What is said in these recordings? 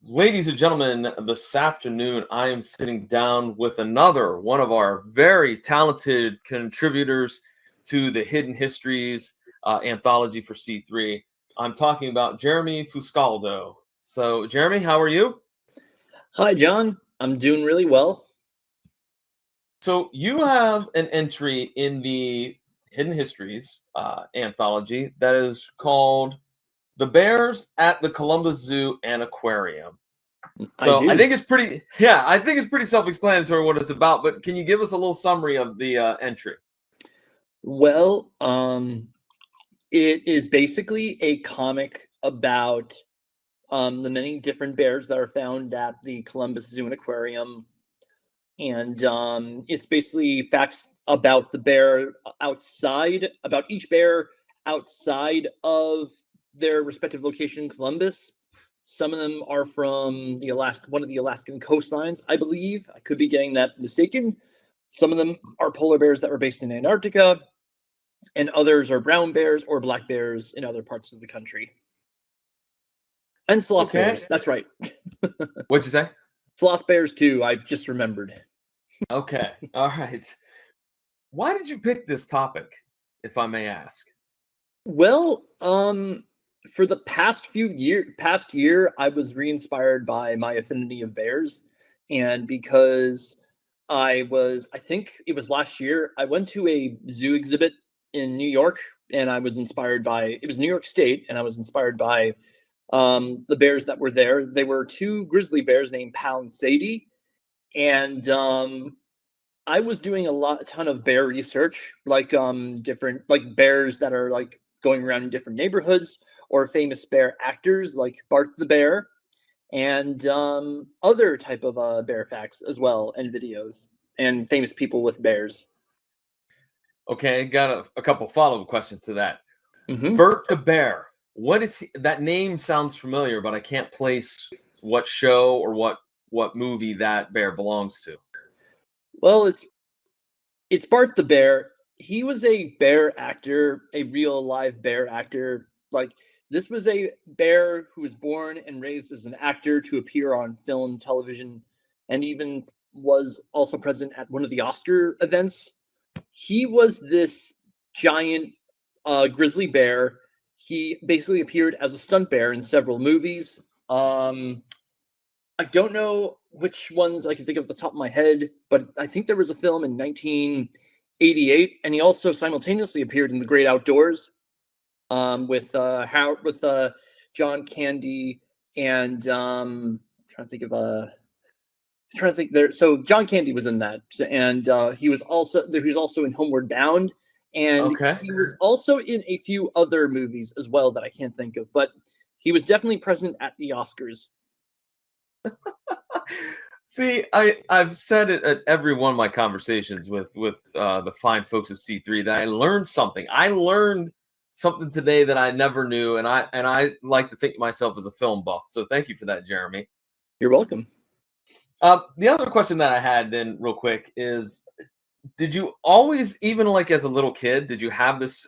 Ladies and gentlemen, this afternoon I am sitting down with another one of our very talented contributors to the Hidden Histories anthology for C3. I'm talking about Jeremy Fuscaldo. So, Jeremy, how are you? Hi, John. I'm doing really well. So, you have an entry in the Hidden Histories anthology that is called The Bears at the Columbus Zoo and Aquarium. I So I do. think it's pretty, yeah, I think it's pretty self-explanatory what it's about. But can you give us a little summary of the entry? Well, it is basically a comic about the many different bears that are found at the Columbus Zoo and Aquarium, and it's basically facts about the bear about each bear outside of their respective location in Columbus. Some of them are from one of the Alaskan coastlines, I believe. I could be getting that mistaken. Some of them are polar bears that were based in Antarctica, and others are brown bears or black bears in other parts of the country. And sloth bears. That's right. What'd you say? Sloth bears too. I just remembered. Okay. All right. Why did you pick this topic, if I may ask? Well, for the past year, I was re-inspired by my affinity of bears, and because I think it was last year, I went to a zoo exhibit in New York, and I was inspired by it was New York State, and I was inspired by the bears that were there. They were two grizzly bears named Pal and Sadie, and I was doing a ton of bear research, like different like bears that are like going around in different neighborhoods, or famous bear actors like Bart the Bear, and other type of bear facts as well, and videos, and famous people with bears. Okay, got a couple follow-up questions to that. Mm-hmm. Bert the Bear. What is that name? Sounds familiar, but I can't place what show or what movie that bear belongs to. Well, it's Bart the Bear. He was a bear actor, a real live bear actor. Like, this was a bear who was born and raised as an actor to appear on film, television, and even was also present at one of the Oscar events. He was this giant grizzly bear. He basically appeared as a stunt bear in several movies. I don't know which ones I can think of at the top of my head, but I think there was a film in 1988, and he also simultaneously appeared in The Great Outdoors with John Candy and trying to think there. So John Candy was in that, and he was also in Homeward Bound, and Okay. he was also in a few other movies as well that I can't think of, but he was definitely present at the Oscars. See, I've said it at every one of my conversations with the fine folks of C3 that I learned something. I learned something today that I never knew, and I like to think of myself as a film buff. So thank you for that, Jeremy. You're welcome. The other question that I had then, real quick, is: did you always, even like as a little kid, did you have this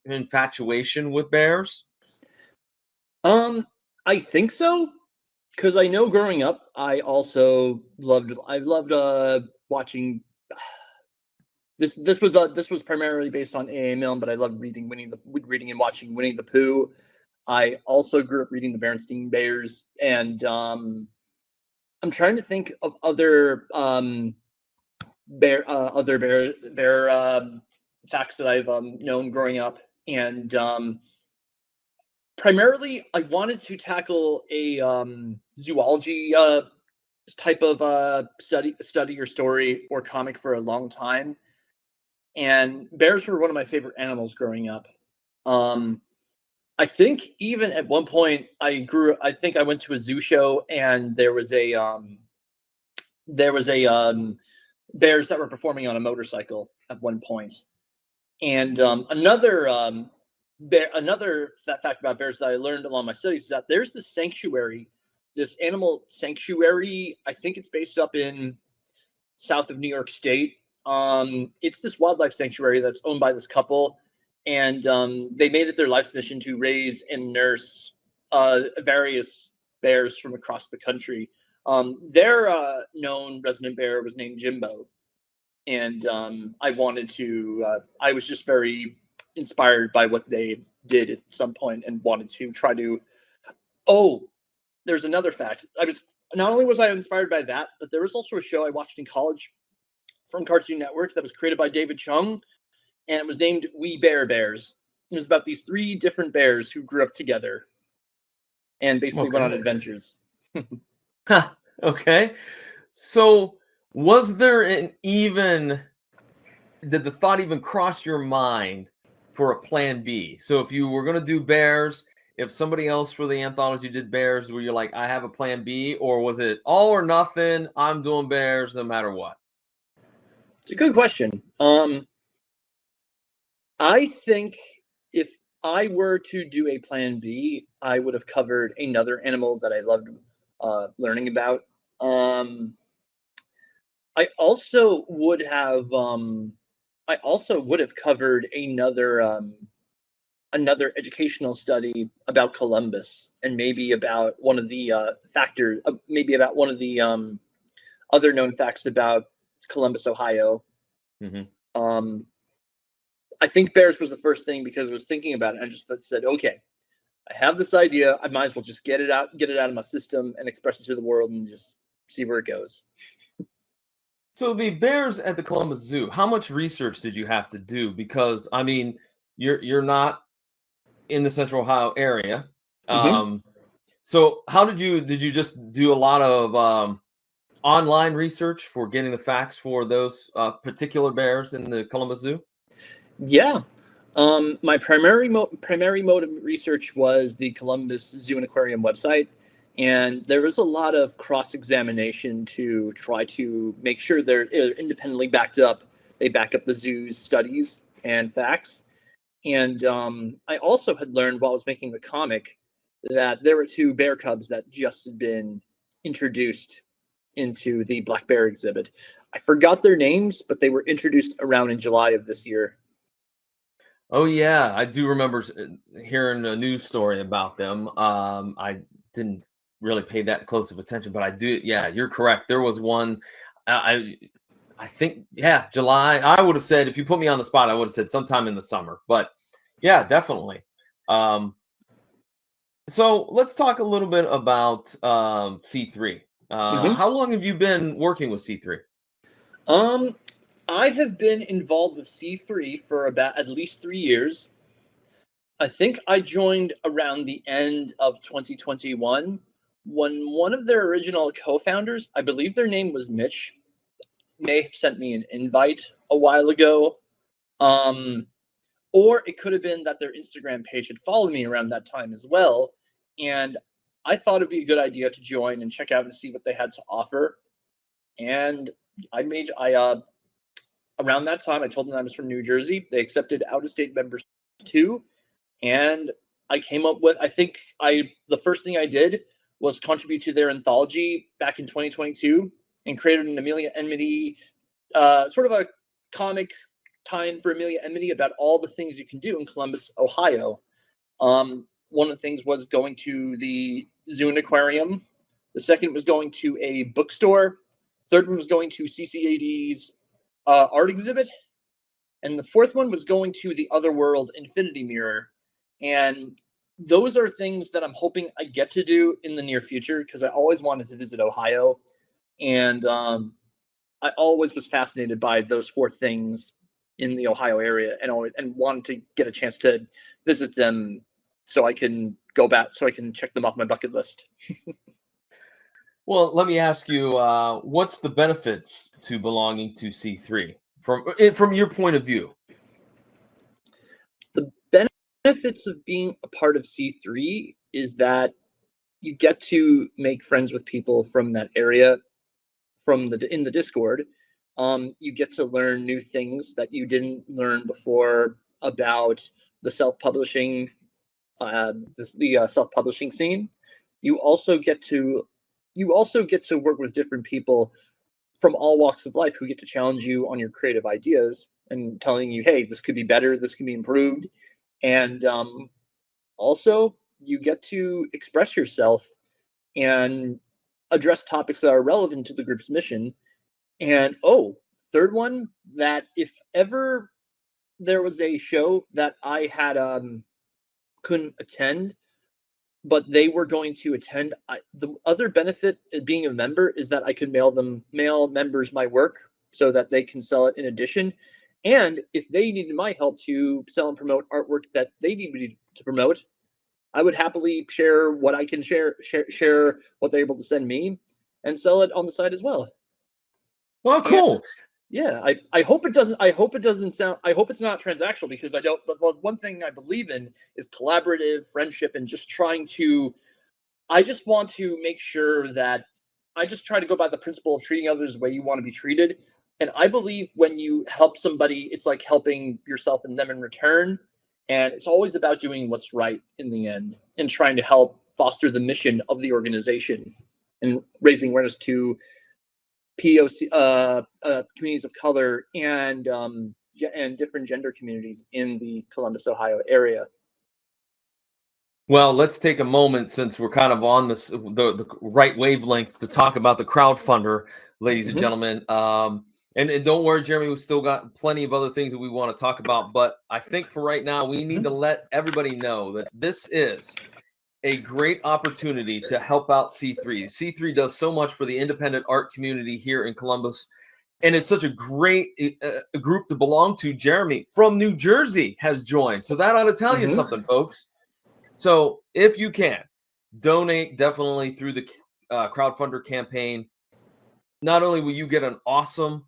infatuation with bears? I think so, because I know growing up, I loved watching. This was primarily based on A.A. Milne, but I loved reading and watching Winnie the Pooh. I also grew up reading the Berenstain Bears, and I'm trying to think of other bear facts that I've known growing up, and primarily I wanted to tackle a zoology type of study or story or comic for a long time, and bears were one of my favorite animals growing up. I think even at one point I think I went to a zoo show, and there was a bears that were performing on a motorcycle at one point. And another fact about bears that I learned along my studies is that there's this animal sanctuary. I think it's based up in south of New York State. It's this wildlife sanctuary that's owned by this couple, and they made it their life's mission to raise and nurse various bears from across the country. Their known resident bear was named Jimbo, and I was just very inspired by what they did at some point and wanted to try to. Oh, there's another fact. Not only was I inspired by that, but there was also a show I watched in college from Cartoon Network that was created by David Chung, and it was named We Bear Bears. It was about these 3 different bears who grew up together and basically went on adventures. Okay. So was there did the thought even cross your mind for a plan B? So if you were going to do bears, if somebody else for the anthology did bears, were you like, I have a plan B? Or was it all or nothing? I'm doing bears no matter what. It's a good question. I think if I were to do a plan B, I would have covered another animal that I loved learning about. I also would have covered another educational study about Columbus, and maybe about one of the other known facts about Columbus, Ohio. Mm-hmm. I think bears was the first thing because I was thinking about it and I just said, okay, I have this idea. I might as well just get it out of my system and express it to the world and just see where it goes. So the bears at the Columbus Zoo, how much research did you have to do? Because I mean, you're not in the Central Ohio area. Mm-hmm. So how did you just do a lot of online research for getting the facts for those particular bears in the Columbus Zoo? Yeah. My primary mode of research was the Columbus Zoo and Aquarium website, and there was a lot of cross-examination to try to make sure they're independently backed up. They back up the zoo's studies and facts. And I also had learned while I was making the comic that there were 2 bear cubs that just had been introduced into the black bear exhibit. I forgot their names, but they were introduced around in July of this year. Oh yeah, I do remember hearing a news story about them. I didn't really pay that close of attention, but I do. Yeah, you're correct. There was one. I think July. I would have said if you put me on the spot, I would have said sometime in the summer. But yeah, definitely. So let's talk a little bit about C3. Mm-hmm. How long have you been working with C3? I have been involved with C3 for about at least 3 years. I think I joined around the end of 2021 when one of their original co-founders, I believe their name was Mitch, may have sent me an invite a while ago. Or it could have been that their Instagram page had followed me around that time as well. And I thought it'd be a good idea to join and check out and see what they had to offer. And around that time, I told them I was from New Jersey. They accepted out-of-state members too. And I came up with, the first thing I did was contribute to their anthology back in 2022 and created an Amelia Enmity, sort of a comic tie-in for Amelia Enmity about all the things you can do in Columbus, Ohio. One of the things was going to the zoo and aquarium. The second was going to a bookstore. Third one was going to CCAD's art exhibit. And the fourth one was going to the Otherworld Infinity Mirror. And those are things that I'm hoping I get to do in the near future because I always wanted to visit Ohio. And I always was fascinated by those 4 things in the Ohio area and wanted to get a chance to visit them so I can go back, so I can check them off my bucket list. Well, let me ask you, what's the benefits to belonging to C3 from your point of view? The benefits of being a part of C3 is that you get to make friends with people from that area in the Discord. You get to learn new things that you didn't learn before about the self-publishing self-publishing scene. You also get to work with different people from all walks of life who get to challenge you on your creative ideas and telling you, hey, this could be better, this can be improved. And also you get to express yourself and address topics that are relevant to the group's mission. And third one, that if ever there was a show that I had couldn't attend, but they were going to attend, the other benefit of being a member is that I could mail members my work so that they can sell it in addition. And if they needed my help to sell and promote artwork that they need me to promote, I would happily share what I can share what they're able to send me and sell it on the side as well. Well, cool. Yeah, I hope it doesn't. I hope it's not transactional, because I don't. But one thing I believe in is collaborative friendship, and just trying to. I just want to make sure that I just try to go by the principle of treating others the way you want to be treated. And I believe when you help somebody, it's like helping yourself and them in return. And it's always about doing what's right in the end and trying to help foster the mission of the organization and raising awareness to POC communities of color and different gender communities in the Columbus, Ohio area. Well, let's take a moment, since we're kind of on the right wavelength, to talk about the crowdfunder, ladies and gentlemen. And don't worry, Jeremy, we've still got plenty of other things that we want to talk about. But I think for right now, we need to let everybody know that this is a great opportunity to help out C3. C3 does so much for the independent art community here in Columbus. And it's such a great group to belong to. Jeremy from New Jersey has joined. So that ought to tell you something, folks. So if you can, donate definitely through the crowdfunder campaign. Not only will you get an awesome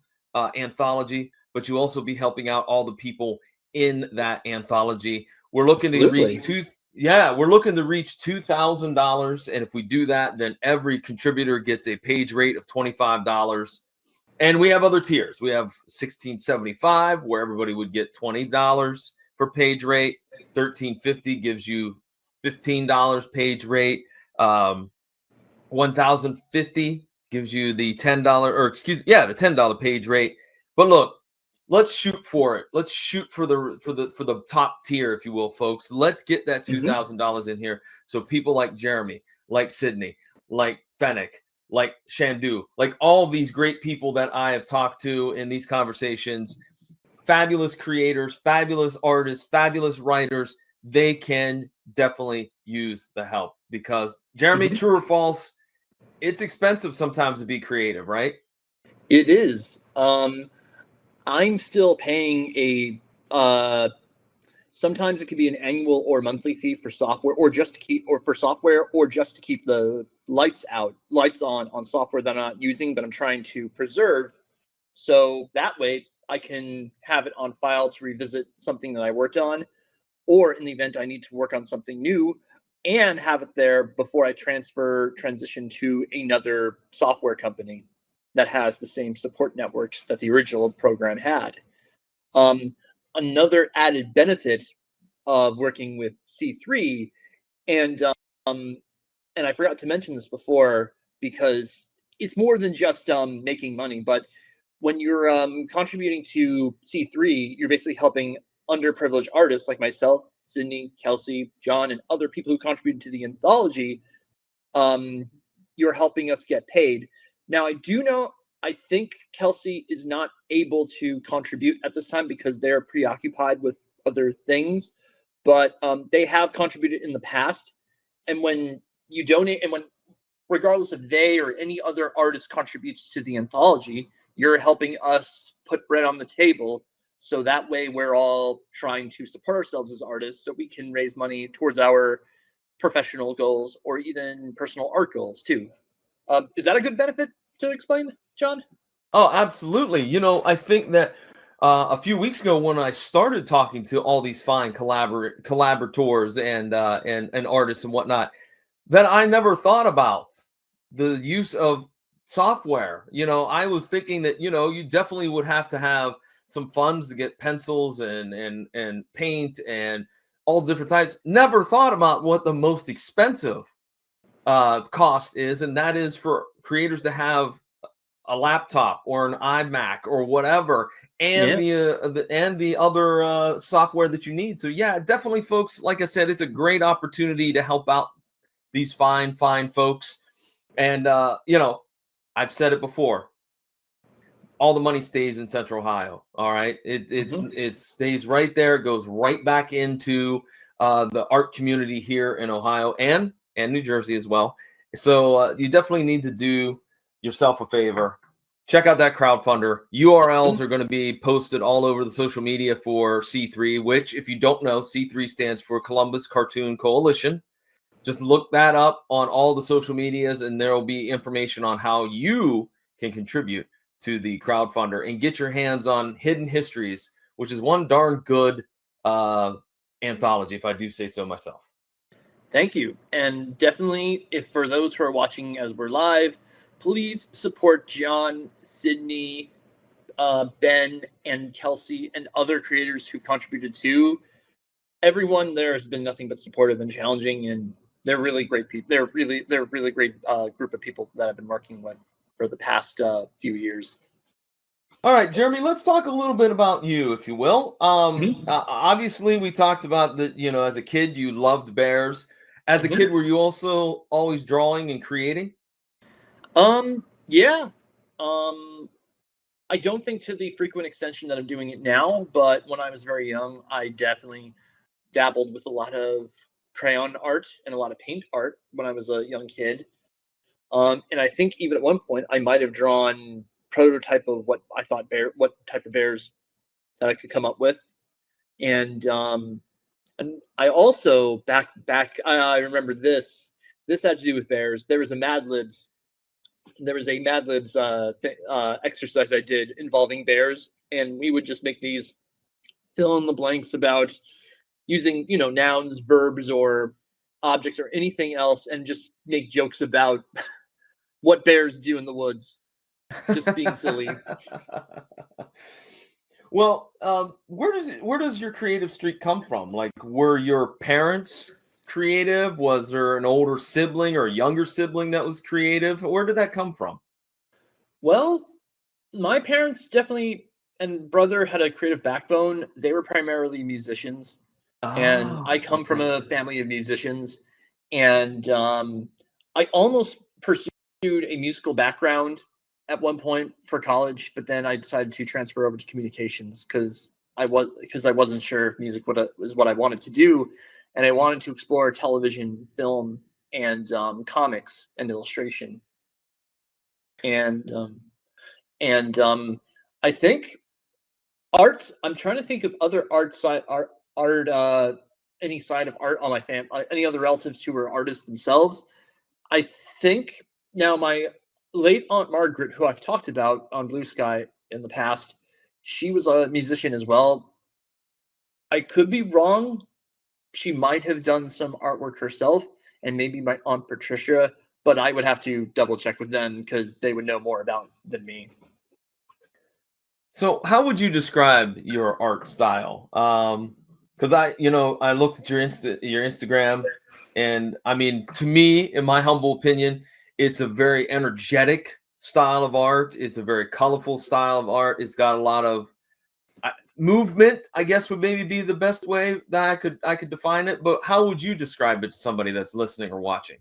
anthology, but you'll also be helping out all the people in that anthology. We're looking to reach $2,000. And if we do that, then every contributor gets a page rate of $25. And we have other tiers. We have $16.75, where everybody would get $20 per page rate. $13.50 gives you $15 page rate. $1,050 gives you the $10 the $10 page rate. But look, let's shoot for it. Let's shoot for the top tier, if you will, folks. Let's get that $2,000 in here, so people like Jeremy, like Sydney, like Fennec, like Shandu, like all of these great people that I have talked to in these conversations, fabulous creators, fabulous artists, fabulous writers, they can definitely use the help. Because, Jeremy, true or false, it's expensive sometimes to be creative, right? It is. I'm still paying a sometimes it could be an annual or monthly fee for software, or just to keep the lights on software that I'm not using, but I'm trying to preserve. So that way I can have it on file to revisit something that I worked on, or in the event I need to work on something new, and have it there before I transition to another software company that has the same support networks that the original program had. Another added benefit of working with C3, and I forgot to mention this before, because it's more than just making money, but when you're contributing to C3, you're basically helping underprivileged artists like myself, Sydney, Kelsey, John, and other people who contributed to the anthology. You're helping us get paid. Now, I think Kelsey is not able to contribute at this time because they're preoccupied with other things, but they have contributed in the past. And when you donate, and regardless if they or any other artist contributes to the anthology, you're helping us put bread on the table. So that way we're all trying to support ourselves as artists, so we can raise money towards our professional goals or even personal art goals too. Is that a good benefit to explain, John? Oh, absolutely. I think that a few weeks ago, when I started talking to all these fine collaborators and artists and whatnot, that I never thought about the use of software. I was thinking that, you definitely would have to have some funds to get pencils and paint and all different types. Never thought about what the most expensive cost is, and that is for creators to have a laptop or an iMac or whatever, and the other software that you need. So yeah, definitely, folks. Like I said, it's a great opportunity to help out these fine folks. And I've said it before. All the money stays in Central Ohio. All right, it stays right there. It goes right back into the art community here in Ohio and New Jersey as well. So you definitely need to do yourself a favor. Check out that crowdfunder. URLs are going to be posted all over the social media for C3, which, if you don't know, C3 stands for Columbus Cartoon Coalition. Just look that up on all the social medias, and there will be information on how you can contribute to the crowdfunder and get your hands on Hidden Histories, which is one darn good anthology, if I do say so myself. Thank you. And definitely, if for those who are watching as we're live, please support John, Sydney, Ben, and Kelsey, and other creators who contributed to. Everyone there has been nothing but supportive and challenging, and they're really great people. They're really great group of people that I've been working with for the past few years. All right, Jeremy, let's talk a little bit about you, if you will. Obviously, we talked about that, as a kid, you loved bears. As a kid, were you also always drawing and creating? Yeah. I don't think to the frequent extension that I'm doing it now, but when I was very young, I definitely dabbled with a lot of crayon art and a lot of paint art when I was a young kid. And I think even at one point I might have drawn prototype of what I thought what type of bears that I could come up with. And I also I remember this had to do with bears. There was a Mad Libs exercise I did involving bears, and we would just make these fill in the blanks about using nouns, verbs, or objects or anything else, and just make jokes about what bears do in the woods, just being silly. Well, where does your creative streak come from? Like, were your parents creative? Was there an older sibling or a younger sibling that was creative? Where did that come from? Well, my parents definitely and brother had a creative backbone. They were primarily musicians, and I come from a family of musicians, and I almost pursued a musical background at one point for college, but then I decided to transfer over to communications because I wasn't sure if music was what I wanted to do, and I wanted to explore television, film, and comics and illustration. And I think art. I'm trying to think of other any side of art on my family, any other relatives who were artists themselves. I think now my late Aunt Margaret, who I've talked about on Blue Sky in the past, she was a musician as well. I could be wrong. She might have done some artwork herself, and maybe my Aunt Patricia, but I would have to double check with them because they would know more about than me. So, how would you describe your art style? Because I looked at your Instagram, and I mean, to me, in my humble opinion, it's a very energetic style of art. It's a very colorful style of art. It's got a lot of movement, I guess, would maybe be the best way that I could define it. But how would you describe it to somebody that's listening or watching?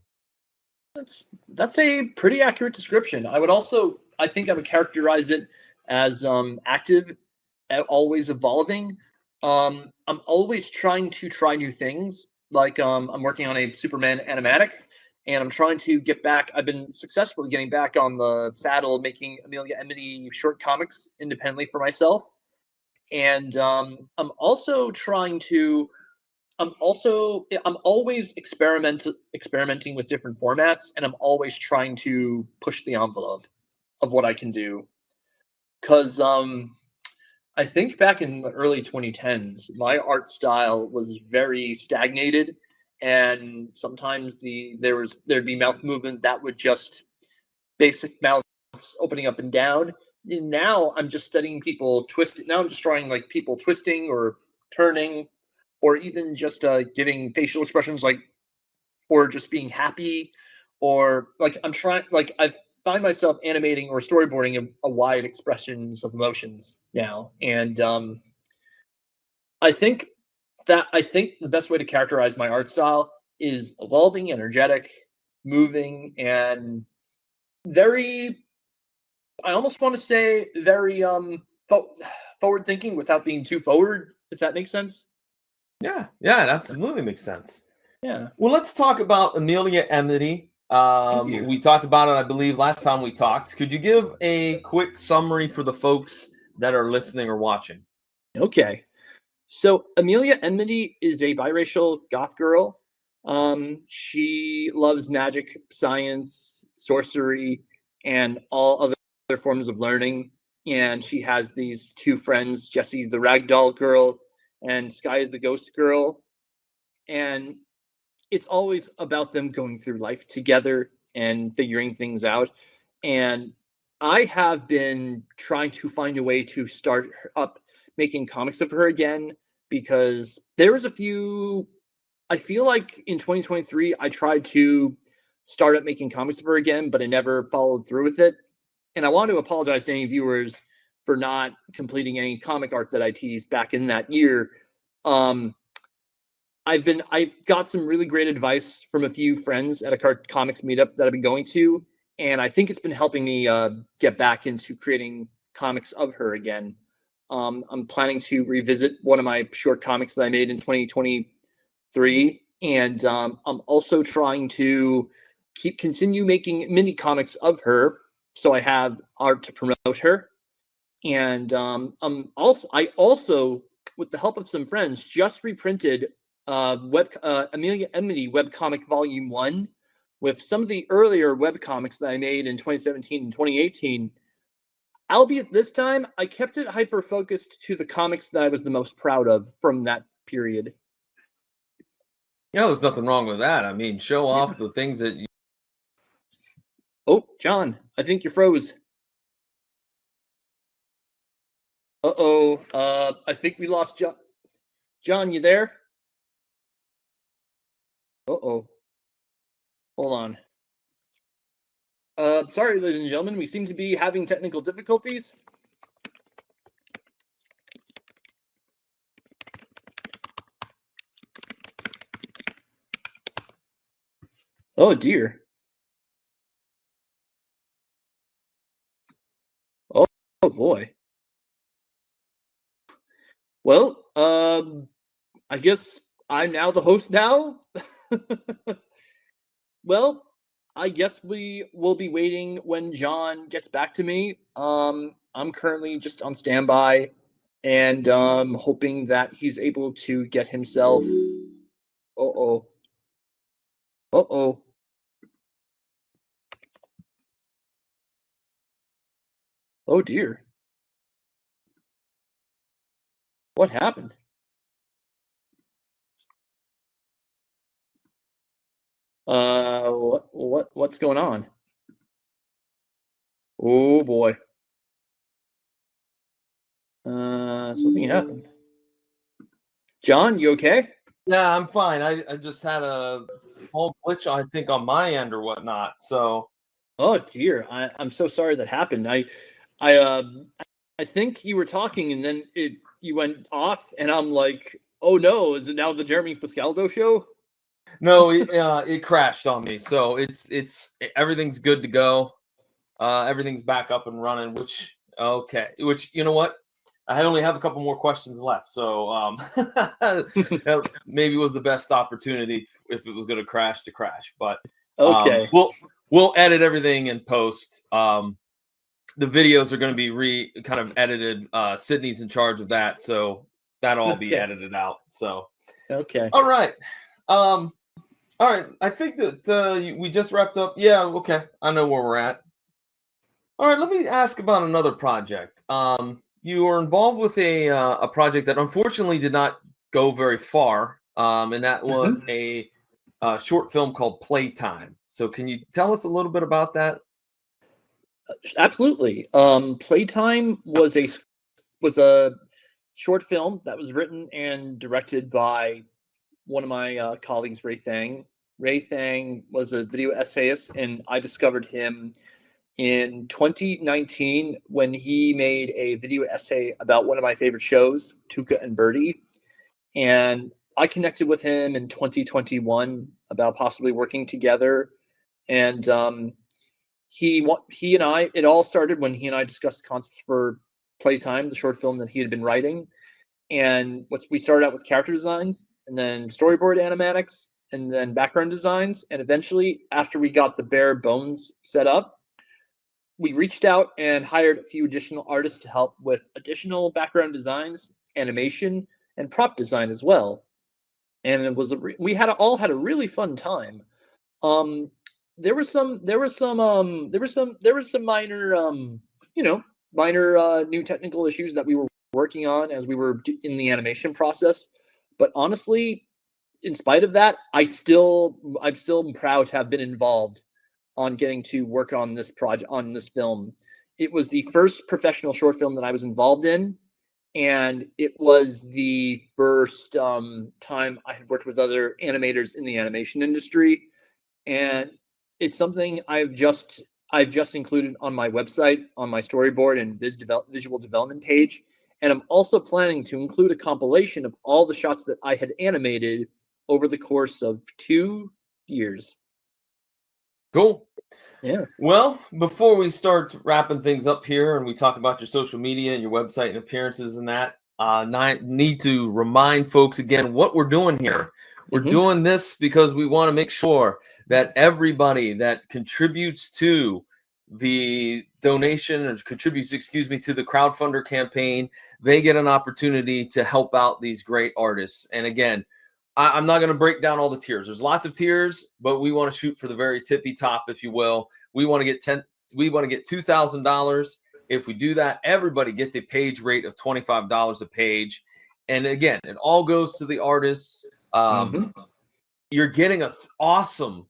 That's a pretty accurate description. I think I would characterize it as active, always evolving. I'm always trying to try new things. Like I'm working on a Superman animatic, and I'm trying to get back. I've been successfully getting back on the saddle, making Amelia Emily short comics independently for myself. And I'm always experimenting with different formats, and I'm always trying to push the envelope of what I can do. Because I think back in the early 2010s, my art style was very stagnated, and sometimes there'd be mouth movement that would just basic mouths opening up and down. And now I'm just studying people twisting. Now I'm just drawing like people twisting or turning, or even just giving facial expressions, or just being happy, or like I find myself animating or storyboarding a wide expressions of emotions now. And I think the best way to characterize my art style is evolving, energetic, moving, and very, I almost want to say very forward thinking without being too forward, if that makes sense. Yeah, yeah, it absolutely makes sense. Yeah. Well, let's talk about Amelia Emily. Thank you. We talked about it, I believe, last time we talked. Could you give a quick summary for the folks that are listening or watching? Okay. So Amelia Enmity is a biracial goth girl. She loves magic, science, sorcery, and all other forms of learning. And she has these two friends, Jessie the Ragdoll Girl and Sky the Ghost Girl. And it's always about them going through life together and figuring things out. And I have been trying to find a way to start up making comics of her again because there was a few. I feel like in 2023, I tried to start up making comics of her again, but I never followed through with it. And I want to apologize to any viewers for not completing any comic art that I teased back in that year. Um, I got some really great advice from a few friends at a comics meetup that I've been going to, and I think it's been helping me get back into creating comics of her again. I'm planning to revisit one of my short comics that I made in 2023, and I'm also trying to continue making mini comics of her, so I have art to promote her. And I also, with the help of some friends, just reprinted Amelia Enmity webcomic volume 1 with some of the earlier webcomics that I made in 2017 and 2018. Albeit this time, I kept it hyper focused to the comics that I was the most proud of from that period. Yeah, there's nothing wrong with that. I mean, show off the things that you. Oh, John, I think you froze. Uh-oh. I think we lost John. John, you there? Uh-oh. Hold on. Sorry, ladies and gentlemen, we seem to be having technical difficulties. Oh dear. Oh boy. Well, I guess I'm now the host now. Well, I guess we will be waiting when John gets back to me. I'm currently just on standby and hoping that he's able to get himself. Uh-oh. Uh-oh. Oh dear. What happened? What's going on? Oh boy. Something happened. John, you okay? Yeah, I'm fine. I just had a small glitch, I think, on my end or whatnot. So, Oh dear. I'm so sorry that happened. I I think you were talking and then you went off and I'm like, oh no, is it now the Jeremy Fuscaldo show? no, it crashed on me. So it's everything's good to go. Everything's back up and running. Which okay. Which you know what? I only have a couple more questions left. So that maybe was the best opportunity if it was going to crash. But Okay. we'll edit everything in post. The videos are going to be kind of edited. Sydney's in charge of that, so that'll all be Okay. edited out. So Okay. all right. All right. I think that we just wrapped up. Yeah. Okay. I know where we're at. All right. Let me ask about another project. You were involved with a project that unfortunately did not go very far, and that was a short film called Playtime. So, can you tell us a little bit about that? Absolutely. Playtime was a short film that was written and directed by one of my colleagues, Ray Thang. Ray Thang was a video essayist, and I discovered him in 2019 when he made a video essay about one of my favorite shows, Tuca and Birdie. And I connected with him in 2021 about possibly working together. And he and I, it all started when he and I discussed concepts for Playtime, the short film that he had been writing. And we started out with character designs, and then storyboard animatics, and then background designs. And eventually, after we got the bare bones set up, we reached out and hired a few additional artists to help with additional background designs, animation, and prop design as well. And it was we had all had a really fun time. Um, there was some minor minor new technical issues that we were working on as we were in the animation process. But honestly, in spite of that, I'm still proud to have been involved on getting to work on this project, on this film. It was the first professional short film that I was involved in, and it was the first time I had worked with other animators in the animation industry. And it's something I've just included on my website, on my storyboard and visual development page. And I'm also planning to include a compilation of all the shots that I had animated over the course of 2 years. Cool. Yeah. Well, before we start wrapping things up here and we talk about your social media and your website and appearances and that, need to remind folks again what we're doing here. We're doing this because we want to make sure that everybody that contributes to the donation or contributes, to the crowdfunder campaign, they get an opportunity to help out these great artists. And again, I'm not going to break down all the tiers. There's lots of tiers, but we want to shoot for the very tippy top, if you will. We want to get $2,000. If we do that, everybody gets a page rate of $25 a page. And again, it all goes to the artists. You're getting an awesome.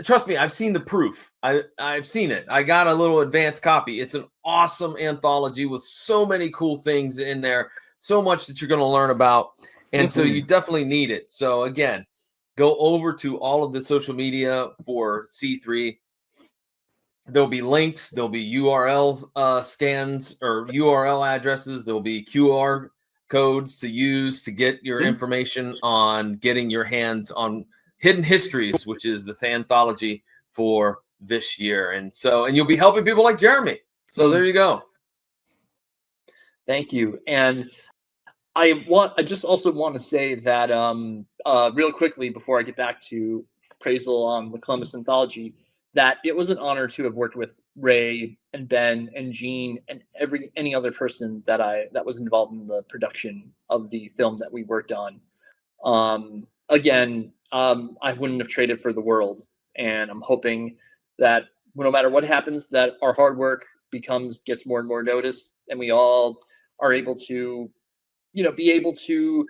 Trust me, I've seen the proof. I've seen it. I got a little advanced copy. It's an awesome anthology with so many cool things in there, so much that you're going to learn about. And so you definitely need it. So again, go over to all of the social media for C3. There'll be links. There'll be URL scans or URL addresses. There'll be QR codes to use to get your information on getting your hands on Hidden Histories, which is the anthology for this year. And you'll be helping people like Jeremy. So there you go. Thank you. And I just also want to say that real quickly before I get back to appraisal on the Columbus Anthology, that it was an honor to have worked with Ray and Ben and Gene and any other person that was involved in the production of the film that we worked on. Again, I wouldn't have traded for the world, and I'm hoping that no matter what happens, that our hard work gets more and more noticed, and we all are able to be able to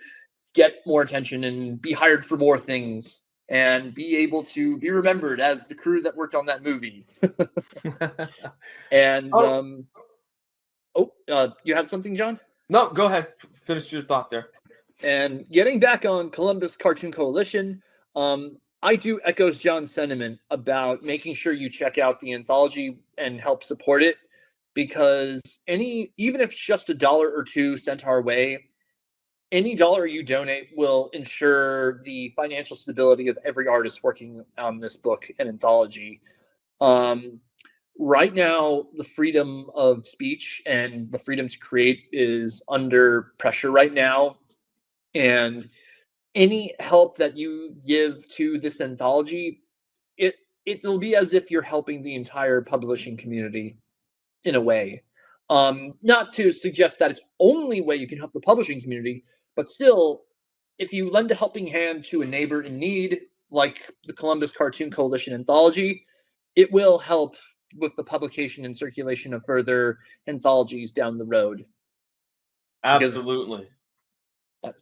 get more attention and be hired for more things and be able to be remembered as the crew that worked on that movie. And you had something, John? No, go ahead. Finish your thought there. And getting back on Columbus Cartoon Coalition, I do echo John's sentiment about making sure you check out the anthology and help support it, because even if it's just $1 or $2 sent our way, any dollar you donate will ensure the financial stability of every artist working on this book and anthology. Right now, the freedom of speech and the freedom to create is under pressure right now. And any help that you give to this anthology, it'll be as if you're helping the entire publishing community in a way. Not to suggest that it's only way you can help the publishing community, but still, if you lend a helping hand to a neighbor in need, like the Columbus Cartoon Coalition Anthology, it will help with the publication and circulation of further anthologies down the road. Absolutely.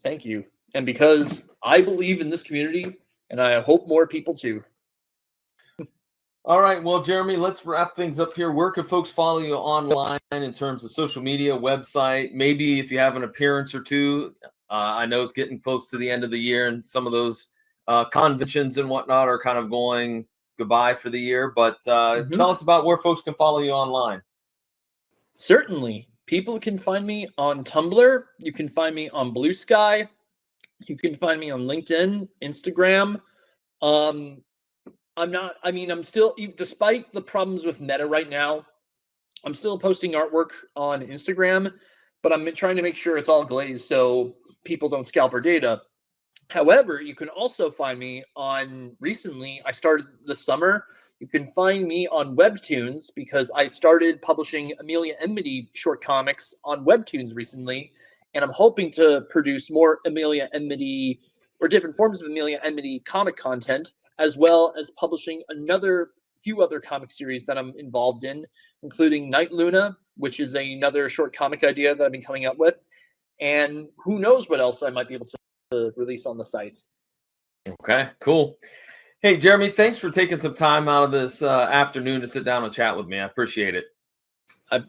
Thank you. And because I believe in this community, and I hope more people too. All right. Well, Jeremy, let's wrap things up here. Where can folks follow you online in terms of social media, website? Maybe if you have an appearance or two. I know it's getting close to the end of the year, and some of those conventions and whatnot are kind of going goodbye for the year. But tell us about where folks can follow you online. Certainly. People can find me on Tumblr. You can find me on Blue Sky. You can find me on LinkedIn, Instagram. I'm not. I mean, I'm still, despite the problems with Meta right now, I'm still posting artwork on Instagram, but I'm trying to make sure it's all glazed so people don't scalp our data. However, you can also find me on, recently, I started this summer. You can find me on Webtoons because I started publishing Amelia Enmity short comics on Webtoons recently. And I'm hoping to produce more Amelia Enmity or different forms of Amelia Enmity comic content, as well as publishing another few other comic series that I'm involved in, including Night Luna, which is another short comic idea that I've been coming up with. And who knows what else I might be able to release on the site. Okay, cool. Hey, Jeremy, thanks for taking some time out of this afternoon to sit down and chat with me. I appreciate it.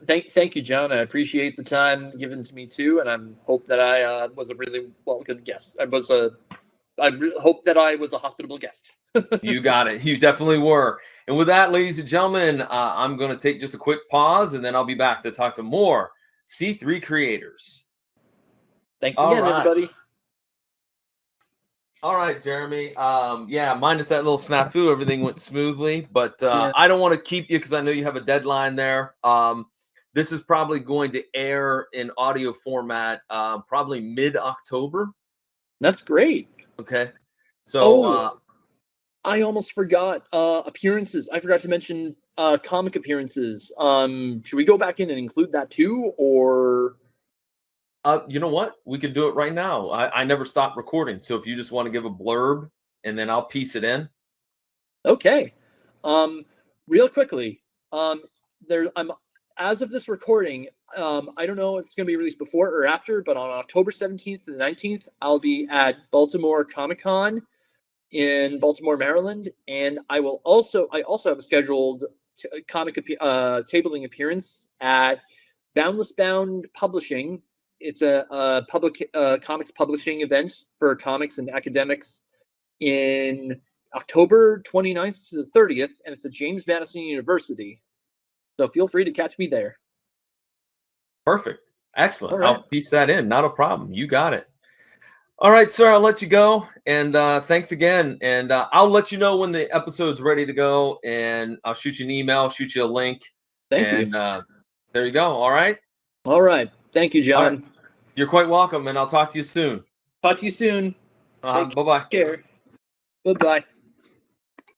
Thank you, John. I appreciate the time given to me too, and I hope that I was a really welcome guest. I hope that I was a hospitable guest. You got it. You definitely were. And with that, ladies and gentlemen, I'm going to take just a quick pause, and then I'll be back to talk to more C3 creators. Thanks again, everybody. All right, Jeremy. Yeah, minus that little snafu, everything went smoothly. But I don't want to keep you because I know you have a deadline there. This is probably going to air in audio format probably mid-October. That's great. Okay. So I almost forgot appearances. I forgot to mention comic appearances. Should we go back in and include that too, or? You know what? We could do it right now. I never stopped recording. So if you just want to give a blurb and then I'll piece it in. Okay. Real quickly, I'm as of this recording, I don't know if it's going to be released before or after, but on October 17th to the 19th, I'll be at Baltimore Comic-Con in Baltimore, Maryland, and I also have a scheduled comic tabling appearance at Boundless Bound Publishing. It's a public comics publishing event for comics and academics in October 29th to the 30th, and it's at James Madison University. So feel free to catch me there. Perfect. Excellent. Right. I'll piece that in. Not a problem. You got it. All right, sir, I'll let you go. And thanks again. And I'll let you know when the episode's ready to go. And I'll shoot you an email, shoot you a link. Thank you. There you go. All right. All right. Thank you, John. Right. You're quite welcome. And I'll talk to you soon. Talk to you soon. Bye-bye. Take care. Bye-bye.